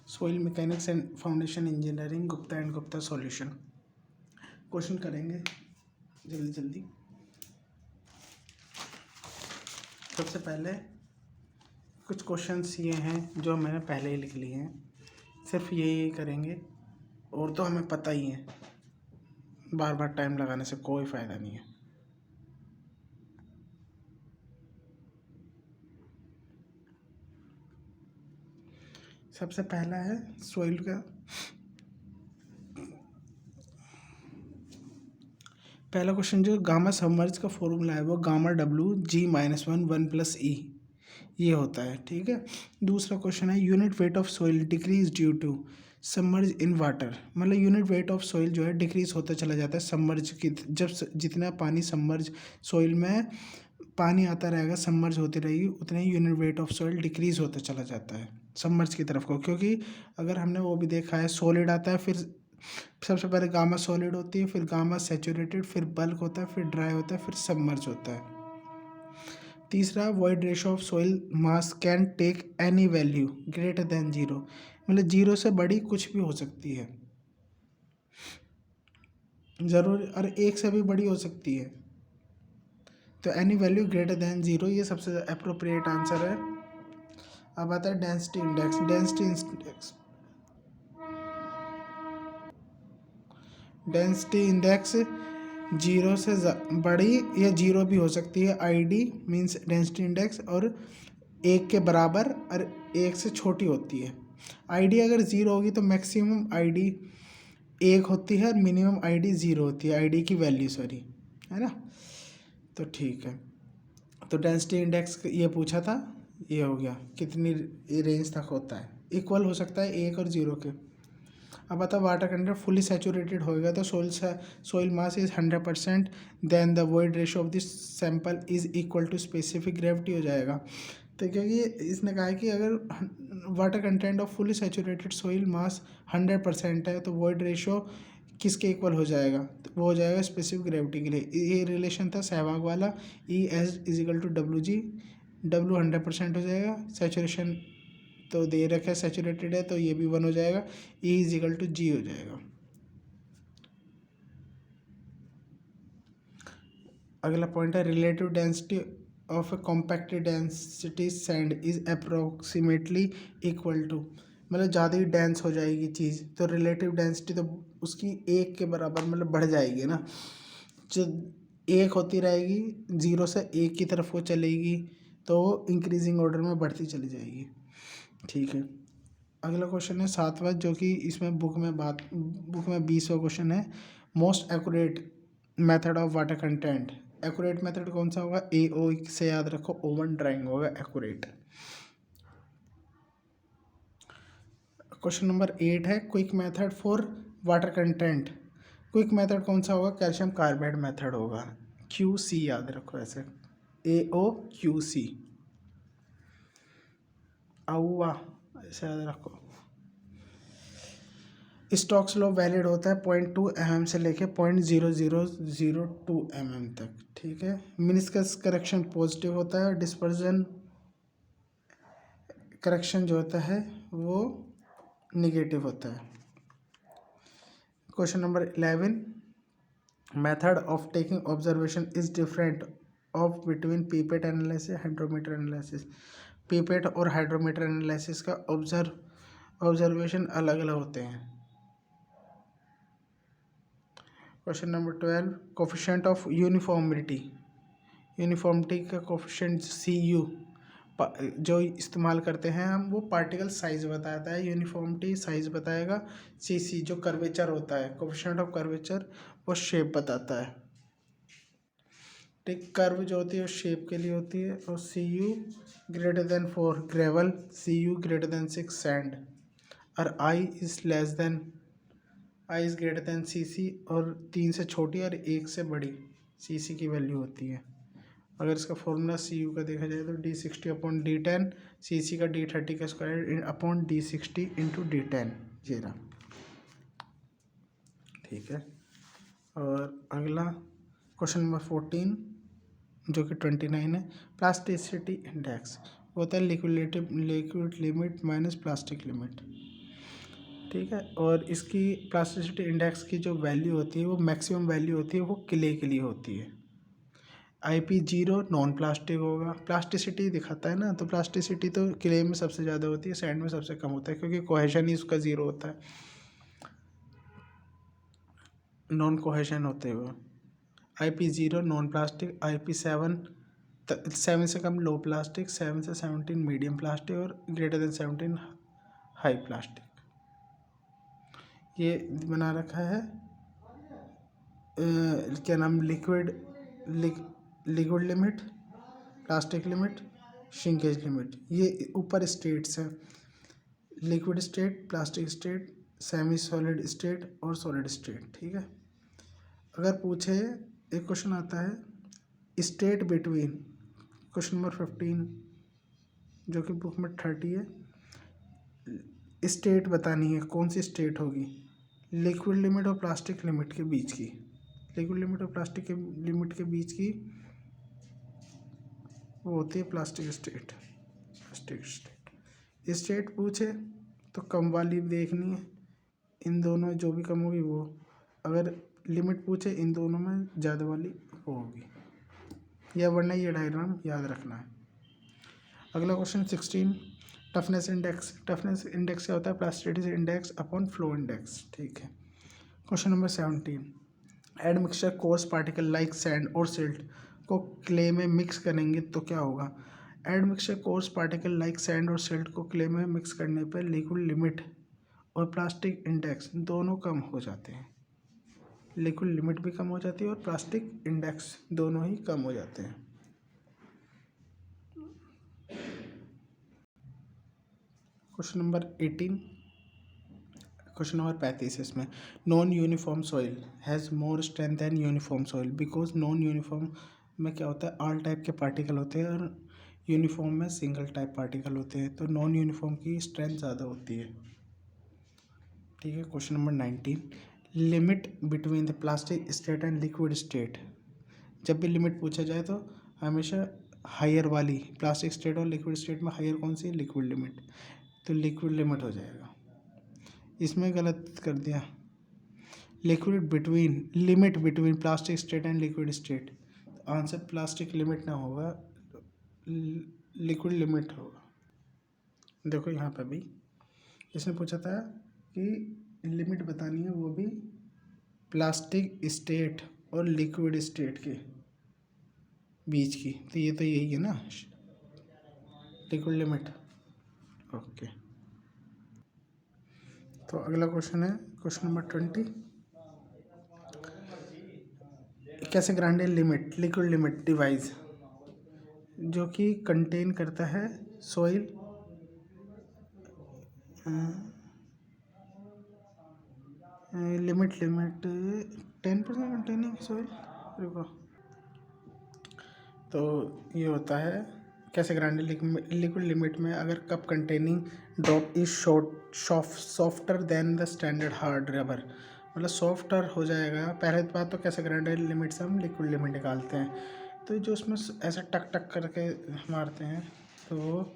Soil mechanics and foundation engineering, Gupta and Gupta solution. Question करेंगे जल्दी जल्दी। सबसे पहले कुछ क्वेश्चंस ये हैं जो मैंने पहले ही लिख लिए हैं, सिर्फ यही करेंगे और तो हमें पता ही है, बार बार टाइम लगाने से कोई फ़ायदा नहीं है। सबसे पहला है सोइल का, पहला क्वेश्चन जो गामा सबमर्ज का फॉर्मूला है वो गामा W G-1 ये होता है, ठीक है। दूसरा क्वेश्चन है unit weight of soil decrease due to submerge in water, मतलब यूनिट वेट ऑफ सॉइल जो है डिक्रीज होता चला जाता है सबमर्ज की, जब जितना पानी सबमर्ज सॉइल में पानी आता रहेगा, सबमर्ज होती रहेगी, उतने ही unit weight of soil decrease होता चला जाता है सबमर्ज की तरफ को। क्योंकि अगर हमने वो भी देखा है, सॉलिड आता है, फिर सबसे पहले गामा सॉलिड होती है, फिर गामा सैचुरेटेड, फिर बल्क होता है, फिर ड्राई होता है, फिर सबमर्ज होता है। तीसरा void ratio of soil mass can take any value greater than zero, मतलब जीरो से बड़ी कुछ भी हो सकती है, ज़रूर, और एक से भी बड़ी हो सकती है। तो any value greater than zero ये सबसे अप्रोप्रिएट आंसर है। अब आता है density index. Density index zero से बड़ी या जीरो भी हो सकती है। ID मीन्स डेंसिटी इंडेक्स, और एक के बराबर और एक से छोटी होती है। ID अगर ज़ीरो होगी तो मैक्सिमम ID एक होती है और मिनिमम ID ज़ीरो होती है, ID की वैल्यू, सॉरी, है ना। तो ठीक है, तो डेंसिटी इंडेक्स ये पूछा था, ये हो गया कितनी रेंज तक होता है, इक्वल हो सकता है एक और जीरो के। अब बता वाटर कंटेंट फुली सैचुरेटेड होएगा तो soil mass is 100%, then the void ratio of this sample is equal to specific gravity हो जाएगा। तो क्योंकि इसने कहा है कि अगर water content of fully saturated soil mass 100% है तो वॉइड रेशो किसके इक्वल हो जाएगा, तो वो हो जाएगा स्पेसिफिक ग्रेविटी के लिए। ये रिलेशन था सहवाग वाला, ES=WG, W 100% हो जाएगा, सैचुरेशन तो दे रखा है सैचुरेटेड है तो ये भी 1 हो जाएगा, E=G हो जाएगा। अगला पॉइंट है relative density of a compacted density sand is approximately equal to, मतलब ज़्यादा ही डेंस हो जाएगी चीज़ तो रिलेटिव डेंसिटी तो उसकी एक के बराबर मतलब बढ़ जाएगी ना, जो एक होती रहेगी ज़ीरो से एक की तरफ वो चलेगी तो वो इंक्रीजिंग ऑर्डर में बढ़ती चली जाएगी, ठीक है। अगला क्वेश्चन है सातवां, जो कि इसमें बुक में 20वां क्वेश्चन है, most accurate method of water content. Accurate method कौन सा होगा, AO से याद रखो, ओवन ड्राइंग होगा एक्यूरेट। क्वेश्चन नंबर 8 है quick method for water content. Quick method कौन सा होगा, कैल्शियम कार्बाइड मेथड होगा, QC याद रखो ऐसे, AOQC, आउआ ऐसे याद रखो। स्टोक्स लॉ वैलिड होता है 0.2 mm से लेके 0.0002 mm तक, ठीक है। मिनिस्कस करेक्शन पॉजिटिव होता है, डिस्पर्जन करेक्शन जो होता है वो निगेटिव होता है। Question number 11, method of taking observation is different of between pipette analysis hydrometer analysis. Pipette और हाइड्रोमीटर एनालिसिस का ऑब्जर्वेशन अलग अलग होते हैं। Question number 12, coefficient of uniformity का कोफिशिएंट CU जो इस्तेमाल करते हैं हम, वो पार्टिकल साइज बताता है, यूनिफॉर्मिटी साइज बताएगा, CC जो कर्वेचर होता है, कोफिशिएंट ऑफ कर्वेचर वो शेप बताता है, ठीक। कर्व जो होती है वो शेप के लिए होती है, और CU greater than 4 gravel, CU greater than 6 sand, और I is greater than CC, और 3 से छोटी और 1 से बड़ी CC की वैल्यू होती है। अगर इसका फॉर्मूला CU का देखा जाए तो D60/D10, CC का D30 का square upon D60 into D10, ये रहा, ठीक है। और अगला क्वेश्चन नंबर 14 जो कि 29 है, प्लास्टिसिटी इंडेक्स होता है liquid limit minus plastic limit. ठीक है। और इसकी प्लास्टिसिटी इंडेक्स की जो वैल्यू होती है वो मैक्सिमम वैल्यू होती है वो क्ले के लिए होती है। IP0 नॉन प्लास्टिक होगा, प्लास्टिसिटी दिखाता है ना, तो प्लास्टिसिटी तो क्ले में सबसे ज़्यादा होती है, सैंड में सबसे कम होता है क्योंकि कोहेशन ही उसका ज़ीरो होता है, नॉन कोहेशन होते हुए। IP0 नॉन प्लास्टिक, IP7 7 से कम लो प्लास्टिक, 7 से 17 मीडियम प्लास्टिक और ग्रेटर देन 17 हाई प्लास्टिक। ये बना रखा है क्या नाम, liquid limit, plastic limit, shrinkage limit. ये ऊपर स्टेट्स हैं, liquid state, plastic state, semi solid state और सॉलिड स्टेट। ठीक है। अगर पूछे, एक क्वेश्चन आता है स्टेट बिटवीन, क्वेश्चन नंबर 15 जो कि बुक में 30 है, स्टेट बतानी है, कौन सी स्टेट होगी लिक्विड लिमिट और प्लास्टिक लिमिट के बीच की, लिक्विड लिमिट और प्लास्टिक के लिमिट के बीच की वो होती है plastic state. Plastic state, state पूछे तो कम वाली देखनी है, इन दोनों जो भी कम होगी वो, अगर लिमिट पूछे इन दोनों में ज़्यादा वाली वो होगी, या वरना ये डायग्राम याद रखना है। अगला question 16, toughness index. Toughness index क्या होता है, plasticity index upon flow index. ठीक है। Question number 17, admixture coarse particle like sand और सिल्ट को क्ले में मिक्स करेंगे तो क्या होगा। Admixture coarse particle like sand और सिल्ट को क्ले में मिक्स करने पर लिक्विड लिमिट और प्लास्टिक इंडेक्स दोनों कम हो जाते हैं, लिक्विड लिमिट भी कम हो जाती है और प्लास्टिक इंडेक्स दोनों ही कम हो जाते हैं। क्वेश्चन नंबर 18, क्वेश्चन नंबर 35 इसमें, non uniform soil has more strength than uniform soil because non uniform में क्या होता है, ऑल टाइप के पार्टिकल होते हैं और यूनिफॉर्म में सिंगल टाइप पार्टिकल होते हैं, तो नॉन यूनिफॉर्म की स्ट्रेंथ ज़्यादा होती है। ठीक है। Question number 19, limit between the plastic state and liquid state. जब भी लिमिट पूछा जाए तो हमेशा हायर वाली, प्लास्टिक स्टेट और लिक्विड स्टेट में हायर कौन सी, लिक्विड लिमिट, तो लिक्विड लिमिट हो जाएगा। इसमें गलत कर दिया, liquid between, limit between plastic state and liquid state, answer plastic limit ना होगा, लिक्विड लिमिट होगा। देखो यहाँ पे भी इसने पूछा था कि लिमिट बतानी है, वो भी प्लास्टिक स्टेट और लिक्विड स्टेट के बीच की, तो ये तो यही है ना, लिक्विड लिमिट। ओके। तो अगला क्वेश्चन है क्वेश्चन नंबर 20, कैसे Grande limit, liquid limit device जो कि कंटेन करता है सॉइल, लिमिट 10% कंटेनिंग सॉइल, रुको, तो ये होता है कैसे ग्रांडे लिक्विड लिमिट में अगर cup containing drop is softer then the standard hard rubber, मतलब सॉफ्टर हो जाएगा। पहले बात तो कैसे ग्रांडे लिमिट से हम लिक्विड लिमिट निकालते हैं, तो जो उसमें ऐसे टक टक करके मारते हैं तो वो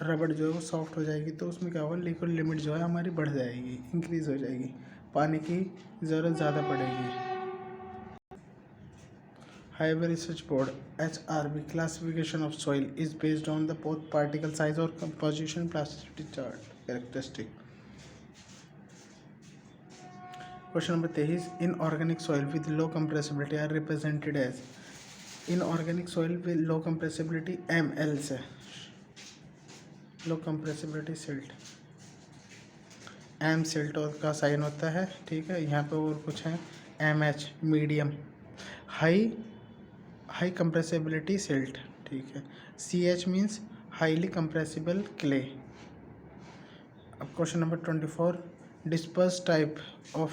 रबड़ जो है वो सॉफ्ट हो जाएगी, तो उसमें क्या होगा, लिक्विड लिमिट जो है हमारी बढ़ जाएगी, इंक्रीज़ हो जाएगी, पानी की ज़रूरत ज़्यादा पड़ेगी। However, Research Board (HRB) classification of soil is based on the both particle size or composition plasticity chart characteristic. Question number 23. Inorganic soil with low compressibility are represented as, inorganic soil with low compressibility ML से, low compressibility silt, M silt का sign होता है। ठीक है। यहाँ पे और कुछ है, MH medium, high compressibility silt. ठीक है। CH means highly compressible clay. अब question number 24, disperse type of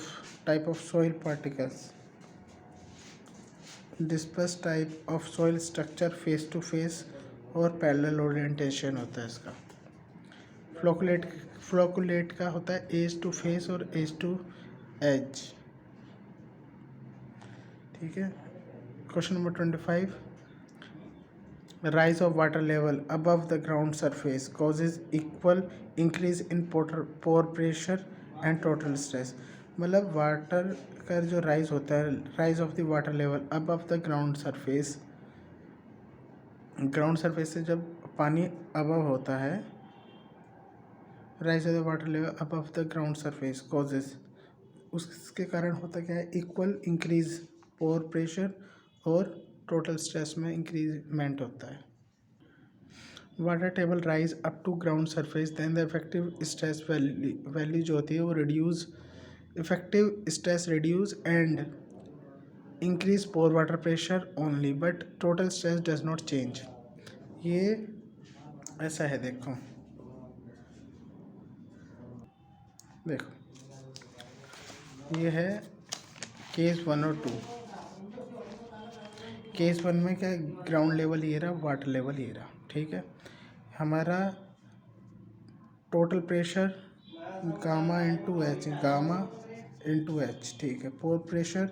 soil particles, disperse type of soil structure face to face और पैरेलल ओरिएंटेशन होता है इसका। फ्लोकुलेट का होता है एज टू फेस और एज टू एज। ठीक है। Question number 25, rise of water level above the ground surface causes equal increase in pore pressure and total stress, मतलब वाटर का जो राइज होता है, rise of the water level above the ground surface, ground surface से जब पानी above होता है, rise of the water level above the ground surface causes, उसके कारण होता क्या है, इक्वल इंक्रीज पोर प्रेशर और टोटल स्ट्रेस में इंक्रीजमेंट होता है। Water table rise up to ground surface, then the effective stress value जो होती है वो reduce, effective stress reduce and increase pore water pressure only, but total stress does not change. ये ऐसा है, देखो ये है केस 1 और 2। केस 1 में क्या, ग्राउंड लेवल ये रहा, वाटर लेवल ये रहा, ठीक है। हमारा total pressure gamma into H, gamma into H, ठीक है। पोर प्रेशर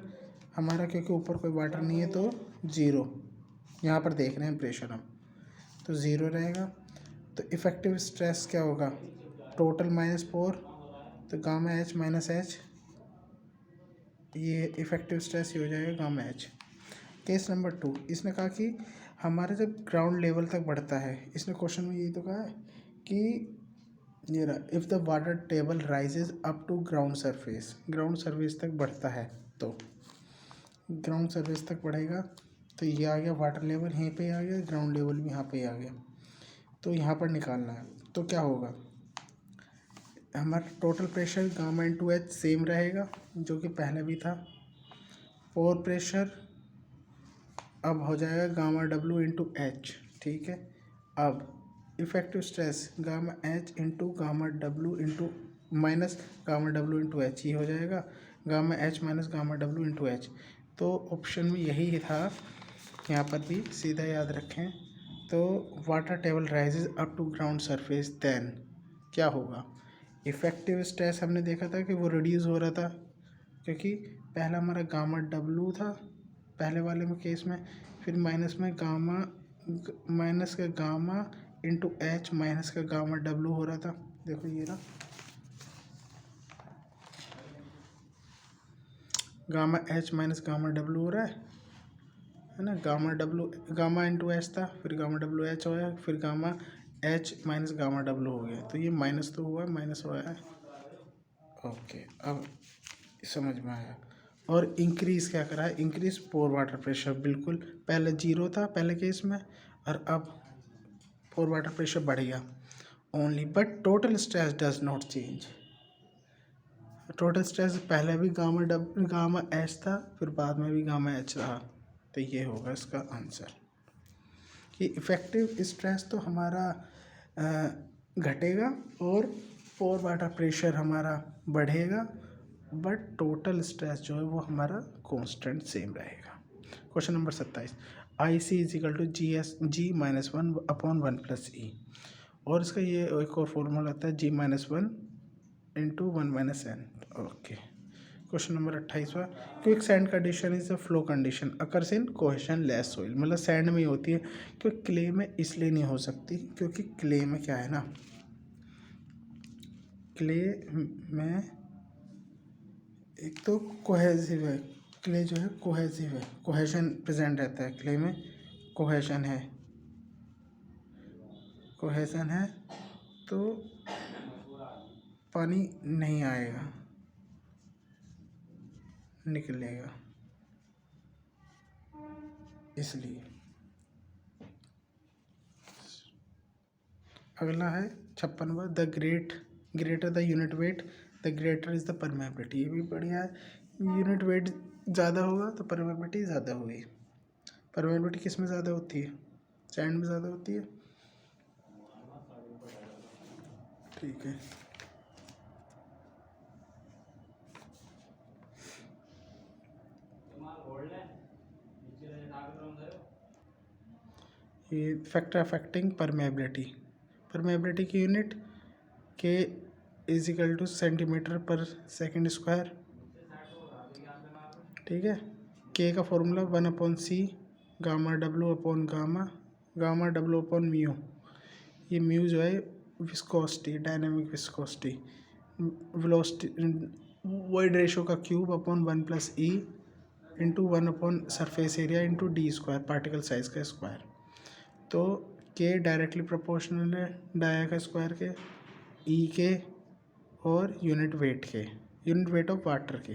हमारा, क्योंकि ऊपर कोई वाटर नहीं है तो ज़ीरो, यहाँ पर देख रहे हैं प्रेशर हम, तो ज़ीरो रहेगा। तो इफ़ेक्टिव स्ट्रेस क्या होगा, टोटल माइनस पोर, तो गामा एच माइनस एच, ये इफ़ेक्टिव स्ट्रेस ही हो जाएगा गामा एच। केस नंबर 2, इसने कहा कि हमारा जब ग्राउंड लेवल तक बढ़ता है, इसने क्वेश्चन में यही तो कहा है कि ये रहा, if the water table rises up to ground surface, ground surface तक बढ़ता है, तो ग्राउंड सरफेस तक बढ़ेगा, तो ये आ गया वाटर लेवल, यहीं पे आ गया, ग्राउंड लेवल भी यहाँ पे आ गया, तो यहाँ पर निकालना है। तो क्या होगा, हमारा total pressure gamma into H same रहेगा जो कि पहले भी था, पोर प्रेशर अब हो जाएगा गामा डब्ल्यू इंटू एच, ठीक है। अब effective stress gamma H into gamma W into minus gamma W into H, ये हो जाएगा gamma H minus gamma W into H. तो ऑप्शन में यही था, यहाँ पर भी सीधा याद रखें। तो water table rises up to ground surface, then क्या होगा, इफ़ेक्टिव स्ट्रेस हमने देखा था कि वो रिड्यूस हो रहा था, क्योंकि पहला हमारा गामा डब्लू था पहले वाले में केस में, फिर माइनस में गामा, माइनस का गामा इंटू एच माइनस का गामा डब्लू हो रहा था, देखो ये रहा, gamma H minus gamma W हो रहा है ना, gamma W, gamma into H था, फिर गामा डब्लू एच हो गया, फिर gamma H minus gamma W हो गया, तो ये माइनस तो हुआ, माइनस हुआ है, ओके, अब समझ में आया। और इंक्रीज़ क्या करा है, इंक्रीज पोर वाटर प्रेशर, बिल्कुल पहले जीरो था पहले केस में, और अब पोर वाटर प्रेशर बढ़ गया only, but total stress does not change. Total stress पहले भी गामा एच था, फिर बाद में भी गामा एच रहा, तो ये होगा इसका आंसर कि इफ़ेक्टिव स्ट्रेस तो हमारा घटेगा और पोर वाटर प्रेशर हमारा बढ़ेगा, बट टोटल स्ट्रेस जो है वो हमारा कांस्टेंट सेम रहेगा। Question number 27, I C is equal to G S G minus one upon one plus E, और इसका ये एक और फॉर्मूला आता है G minus one into one minus N, okay. Question number 28वां, quick sand condition is a flow condition occurs in cohesionless soil, मतलब sand में ही होती है, क्योंकि क्ले में इसलिए नहीं हो सकती, क्योंकि क्ले में क्या है ना, क्ले में एक तो कोहेसिव है, क्ले जो है कोहेसिव है, कोहेशन प्रेजेंट रहता है क्ले में, कोहेशन है, कोहेशन है, तो पानी नहीं आएगा, निकलेगा, इसलिए। अगला है 56वां, the greater the unit weight the greater is the permeability, ये भी बढ़िया है, यूनिट वेट ज़्यादा होगा तो परमेबिलिटी ज़्यादा होगी। परमेबिलिटी किस में ज़्यादा होती है, सैंड में ज़्यादा होती है, ठीक है। ये फैक्टर अफेक्टिंग परमेबिलिटी की unit K is equal to centimetre पर सेकंड स्क्वायर, ठीक है। के का फॉर्मूला 1/c गामा डब्लू अपॉन गामा, गामा डब्लू अपॉन म्यू, ये म्यू जो है viscosity, dynamic viscosity, velocity void ratio का cube upon 1+e into 1 upon surface area into D square particle size का स्क्वायर। तो के डायरेक्टली प्रोपोर्शनल है dia का स्क्वायर के, ई के और यूनिट वेट के, यूनिट वेट ऑफ वाटर के।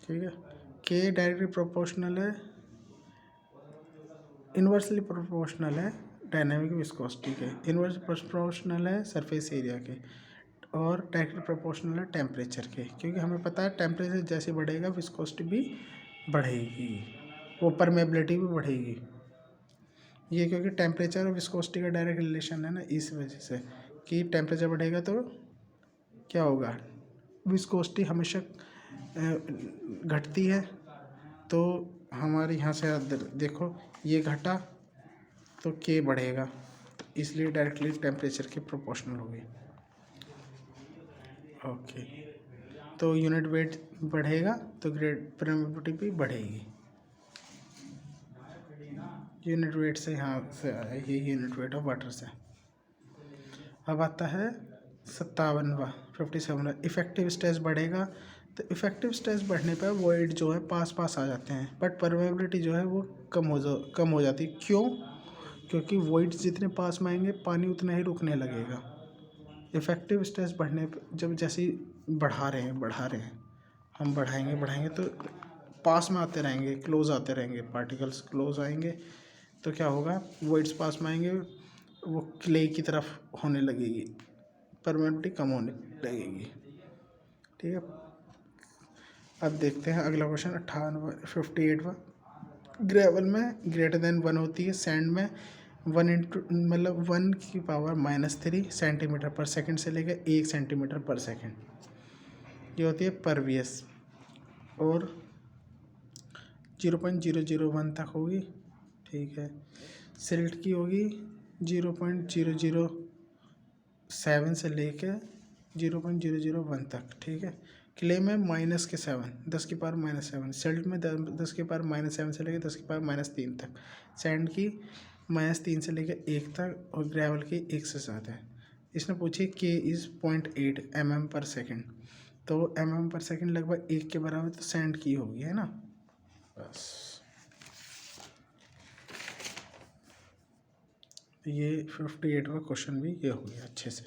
ठीक है, के डायरेक्टली प्रोपोर्शनल है, इन्वर्सली प्रोपोर्शनल है डायनामिक विस्कोसिटी के, इन्वर्स प्रोपोर्शनल है सरफेस एरिया के, और डायरेक्टली प्रोपोर्शनल है टेम्परेचर के। क्योंकि हमें पता है टेम्परेचर जैसे बढ़ेगा विस्कोसिटी भी बढ़ेगी, वो परमेबिलिटी भी बढ़ेगी। ये क्योंकि टेम्परेचर और विस्कोसिटी का डायरेक्ट रिलेशन है ना, इस वजह से कि टेम्परेचर बढ़ेगा तो क्या होगा, विस्कोसिटी हमेशा घटती है। तो हमारे यहाँ से देखो ये घटा तो के बढ़ेगा, तो इसलिए डायरेक्टली टेम्परेचर के प्रोपोर्शनल होगी। ओके, तो यूनिट वेट बढ़ेगा तो ग्रेड परमेबिलिटी भी बढ़ेगी। यूनिट वेट से यहाँ से आया ये यूनिट वेट ऑफ वाटर से। अब आता है 57वां इफेक्टिव स्ट्रेस बढ़ेगा। तो इफेक्टिव स्ट्रेस बढ़ने पर वॉइड जो है पास पास आ जाते हैं, बट परमेबिलिटी जो है वो कम हो जाती है। क्यों? क्योंकि वॉइड्स जितने पास में आएंगे पानी उतना ही रुकने लगेगा। इफेक्टिव स्ट्रेस बढ़ने पर जब जैसे बढ़ा रहे हैं हम बढ़ाएंगे तो पास में आते रहेंगे, क्लोज आते रहेंगे, पार्टिकल्स क्लोज आएंगे तो क्या होगा, वॉइड्स पास में आएंगे, वो क्ले की तरफ होने लगेगी, परमेबिलिटी कम होने लगेगी। ठीक है, अब देखते हैं अगला क्वेश्चन 58वां। ग्रेवल में ग्रेटर देन 1 होती है, सैंड में 1 सेंटीमीटर पर सेकंड से लेकर 1 सेंटीमीटर पर सेकंड ये होती है परवियस, और 0.001 तक होगी। ठीक है, सिल्ट की होगी 0.007 से लेकर 0.001 तक। ठीक है, क्ले में -7 10⁻⁻7, सिल्ट में 10⁻⁻7 से लेकर 10⁻⁻3 तक, सैंड की -3 से लेकर 1 तक, और ग्रेवल की 1 से ज़्यादा है। इसने पूछी के इज़ 0.8 mm/s, तो mm/s लगभग 1 के बराबर, तो सैंड की होगी, है ना। बस ये 58वां क्वेश्चन भी ये हो गया अच्छे से।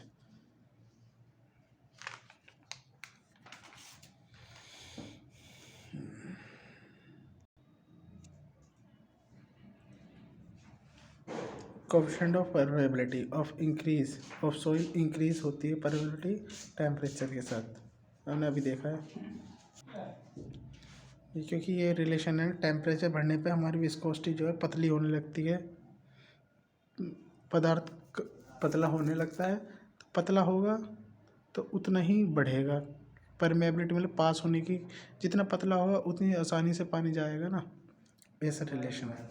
Coefficient of permeability of increase of soil increase होती है परमेबिलिटी टेम्परेचर के साथ, हमने अभी देखा है। ये क्योंकि ये रिलेशन है, टेम्परेचर बढ़ने पे हमारी विस्कोसिटी जो है पतली होने लगती है, पदार्थ पतला होने लगता है, तो पतला होगा तो उतना ही बढ़ेगा परमेबिलिटी, मतलब पास होने की, जितना पतला होगा उतनी आसानी से पानी जाएगा ना, ऐसा रिलेशन है।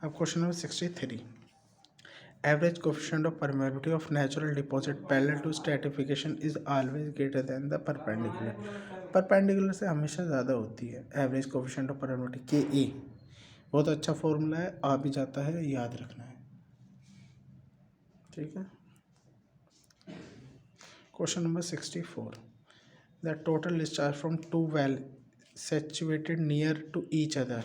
अब question number 63, average coefficient of permeability of natural deposit parallel to stratification is always greater than the perpendicular से हमेशा ज़्यादा होती है एवरेज कोएफिशिएंट ऑफ परमेबिलिटी के ए। बहुत अच्छा फॉर्मूला है, आ भी जाता है, याद रखना है। ठीक है, question number 64, the total discharge from 2 well situated near to each other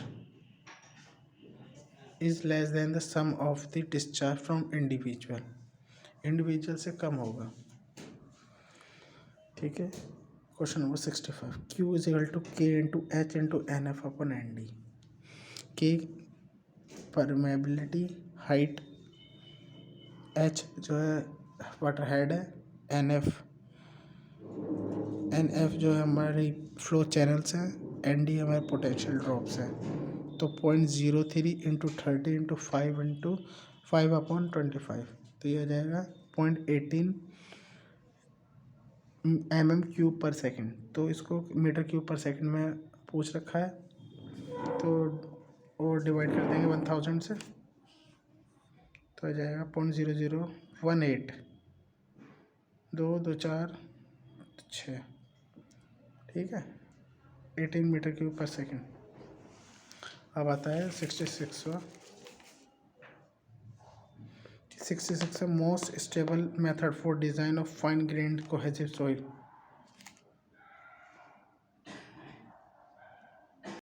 is less than the sum of the discharge from individual से कम होगा। ठीक है, question number 65, Q is equal to K into H into N F upon N D. K permeability height, H जो है water head है, N F जो है हमारी फ्लो चैनल्स हैं, एन डी हमारे पोटेंशियल ड्रॉप्स हैं। तो 0.03 इंटू 30 इंटू 5 इंटू 5/25, तो ये आ जाएगा 0.18 mm³ पर सेकेंड। तो इसको मीटर³ पर सेकेंड में पूछ रखा है, तो और डिवाइड कर देंगे 1000 से, तो आ जाएगा 0.0018, 2 2 4 6। ठीक है, 18 मीटर³ पर सेकेंड। अब आता है 66वां 66 है most stable method for design of fine grand cohesive soil.